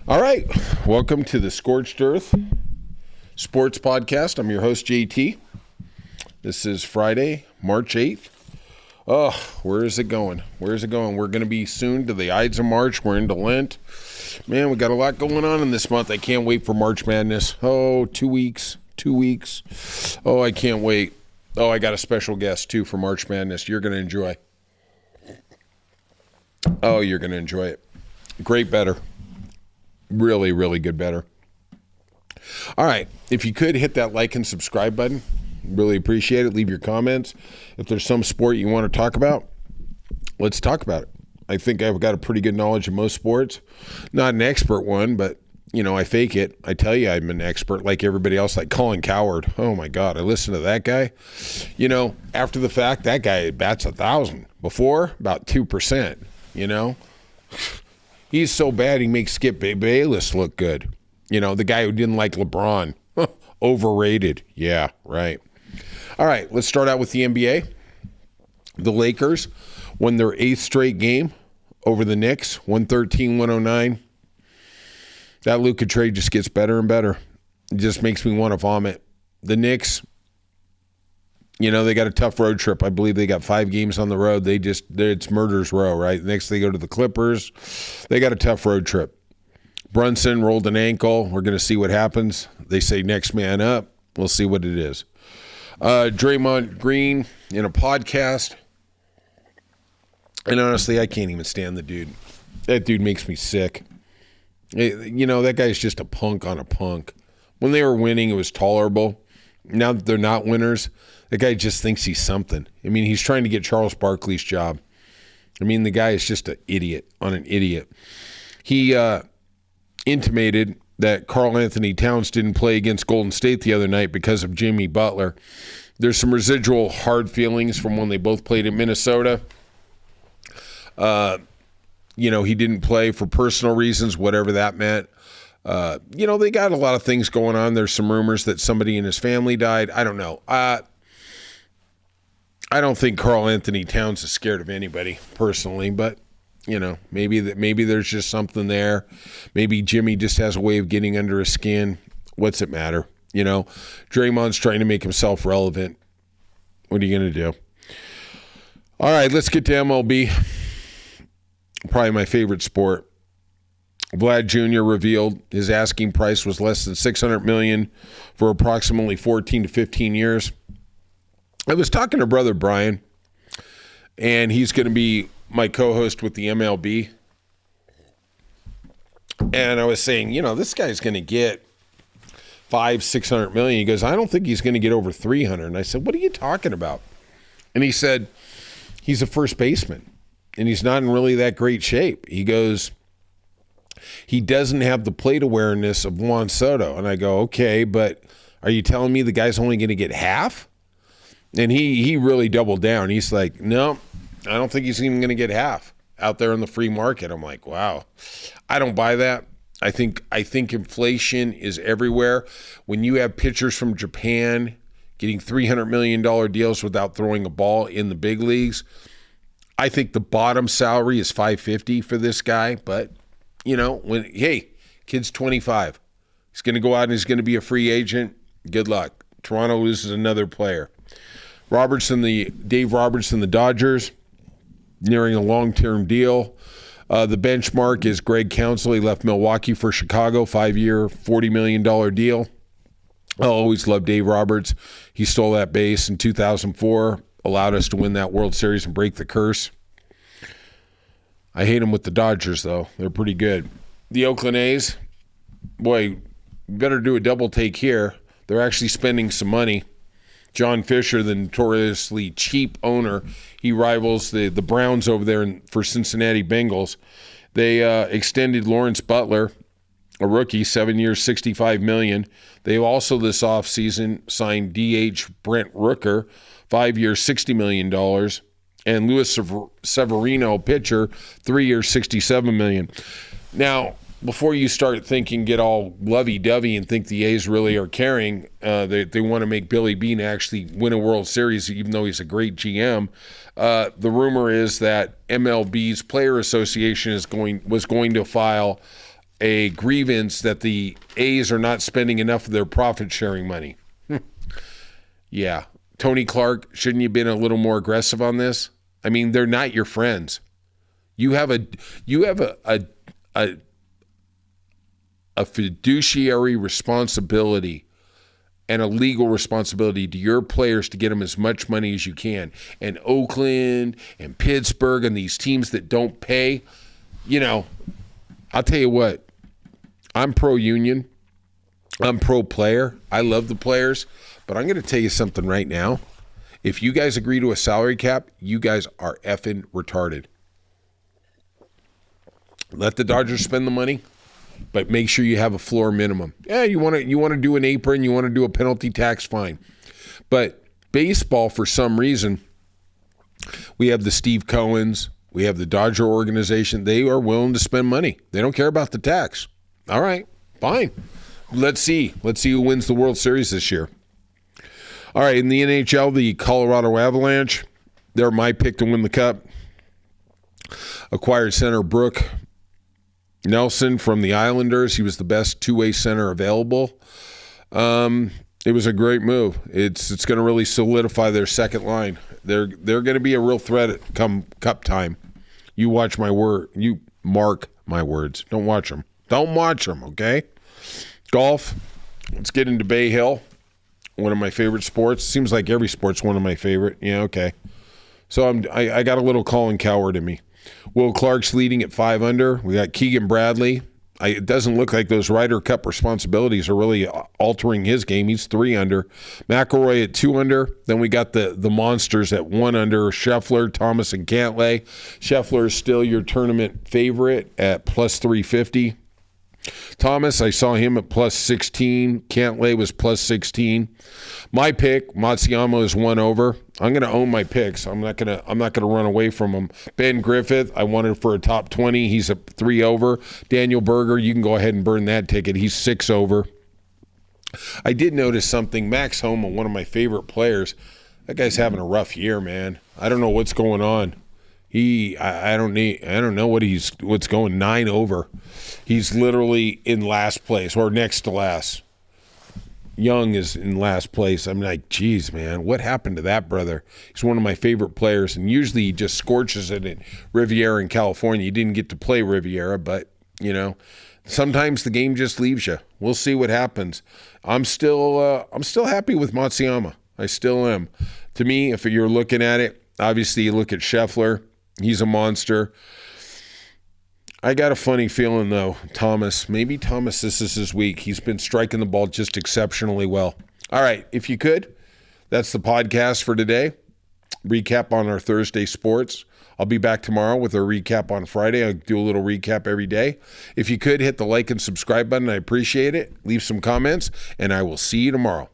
All right. Welcome to the Scorched Earth Sports Podcast. I'm your host, JT. This is Friday, March 8th. Oh, where is it going? We're going to be soon to the Ides of March. We're into Lent. Man, we got a lot going on in this month. I can't wait for March Madness. Oh, 2 weeks. Oh, I can't wait. Oh, I got a special guest, too, for March Madness. You're going to enjoy. Oh, you're going to enjoy it. Great better. Really, really good better. All right. If you could hit that like and subscribe button, really appreciate it. Leave your comments. If there's some sport you want to talk about, let's talk about it. I think I've got a pretty good knowledge of most sports. Not an expert one, but, I fake it. I tell you I'm an expert like everybody else, like Colin Cowherd. Oh, my God. I listen to that guy. After the fact, that guy bats 1,000. Before, about 2%, He's so bad he makes Skip Bayless look good. The guy who didn't like LeBron. Overrated. Yeah, right. All right, let's start out with the NBA. The Lakers won their 8th straight game over the Knicks, 113-109. That Luka trade just gets better and better. It just makes me want to vomit. The Knicks, they got a tough road trip. I believe they got 5 games on the road. It's murder's row, right? Next they go to the Clippers. They got a tough road trip. Brunson rolled an ankle. We're going to see what happens. They say next man up. We'll see what it is. Draymond Green in a podcast. And honestly, I can't even stand the dude. That dude makes me sick. That guy's just a punk on a punk. When they were winning, it was tolerable. Now that they're not winners, the guy just thinks he's something. He's trying to get Charles Barkley's job. The guy is just an idiot on an idiot. He intimated that Karl Anthony Towns didn't play against Golden State the other night because of Jimmy Butler. There's some residual hard feelings from when they both played in Minnesota. He didn't play for personal reasons, whatever that meant. They got a lot of things going on. There's some rumors that somebody in his family died. I don't know. I don't think Karl Anthony Towns is scared of anybody personally, but maybe there's just something there. Maybe Jimmy just has a way of getting under his skin. What's it matter? Draymond's trying to make himself relevant. What are you going to do? All right, let's get to MLB. Probably my favorite sport. Vlad Jr. revealed his asking price was less than $600 million for approximately 14 to 15 years. I was talking to brother Brian, and he's going to be my co-host with the MLB. And I was saying, this guy's going to get $500-600 million. He goes, I don't think he's going to get over 300. And I said, what are you talking about? And he said, he's a first baseman, and he's not in really that great shape. He goes, he doesn't have the plate awareness of Juan Soto. And I go, okay, but are you telling me the guy's only going to get half? And he really doubled down. He's like, no, I don't think he's even going to get half out there in the free market. I'm like, wow, I don't buy that. I think inflation is everywhere. When you have pitchers from Japan getting $300 million deals without throwing a ball in the big leagues, I think the bottom salary is $550 for this guy. But kid's 25. He's going to go out and he's going to be a free agent. Good luck. Toronto loses another player. Dave Robertson, the Dodgers, nearing a long-term deal. The benchmark is Greg Counsell. He left Milwaukee for Chicago, 5-year, $40 million deal. I always loved Dave Roberts. He stole that base in 2004, allowed us to win that World Series and break the curse. I hate him with the Dodgers, though. They're pretty good. The Oakland A's, boy, better do a double take here. They're actually spending some money. John Fisher, the notoriously cheap owner, he rivals the Browns over there for Cincinnati Bengals. They extended Lawrence Butler, a rookie, 7 years, $65 million. They also this offseason signed DH Brent Rooker, 5 years, $60 million. And Luis Severino, pitcher, 3 years, $67 million. Now, before you start thinking, get all lovey-dovey and think the A's really are caring, they want to make Billy Beane actually win a World Series, even though he's a great GM. The rumor is that MLB's Player Association was going to file a grievance that the A's are not spending enough of their profit-sharing money. Yeah. Tony Clark, shouldn't you have been a little more aggressive on this? I mean, they're not your friends. You have a fiduciary responsibility and a legal responsibility to your players to get them as much money as you can. And Oakland and Pittsburgh and these teams that don't pay, I'll tell you what, I'm pro-union. I'm pro-player. I love the players. But I'm going to tell you something right now. If you guys agree to a salary cap, you guys are effing retarded. Let the Dodgers spend the money, but make sure you have a floor minimum. Yeah, you want to do an apron, you want to do a penalty tax, fine. But baseball, for some reason, we have the Steve Cohens, we have the Dodger organization. They are willing to spend money. They don't care about the tax. All right, fine. Let's see who wins the World Series this year. All right, in the NHL, the Colorado Avalanche, they're my pick to win the Cup. Acquired center Brooke Nelson from the Islanders. He was the best two-way center available. It was a great move. It's going to really solidify their second line. They're going to be a real threat come Cup time. You watch my word. You mark my words. Don't watch them. Don't watch them, okay? Golf. Let's get into Bay Hill. One of my favorite sports. Seems like every sport's one of my favorite. Yeah, okay. So I got a little Colin Cowherd in me. Will Clark's leading at 5 under. We got Keegan Bradley. It doesn't look like those Ryder Cup responsibilities are really altering his game. He's 3 under. McIlroy at 2 under. Then we got the monsters at 1 under. Scheffler, Thomas, and Cantlay. Scheffler is still your tournament favorite at plus 350. Thomas, I saw him at plus 16. Cantlay was plus 16. My pick, Matsuyama, is 1 over. I'm going to own my picks. I'm not going to run away from them. Ben Griffith, I wanted for a top 20. He's a 3 over. Daniel Berger, you can go ahead and burn that ticket. He's 6 over. I did notice something. Max Homa, one of my favorite players. That guy's having a rough year, man. I don't know what's going on. I don't know what's going 9 over. He's literally in last place or next to last. Young is in last place. I'm like, geez, man, what happened to that brother? He's one of my favorite players, and usually he just scorches it at Riviera in California. He didn't get to play Riviera, but sometimes the game just leaves you. We'll see what happens. I'm still happy with Matsuyama. I still am. To me, if you're looking at it, obviously you look at Scheffler. He's a monster. I got a funny feeling, though, Thomas. Maybe Thomas, this is his week. He's been striking the ball just exceptionally well. All right, if you could, that's the podcast for today. Recap on our Thursday sports. I'll be back tomorrow with a recap on Friday. I'll do a little recap every day. If you could, hit the like and subscribe button. I appreciate it. Leave some comments, and I will see you tomorrow.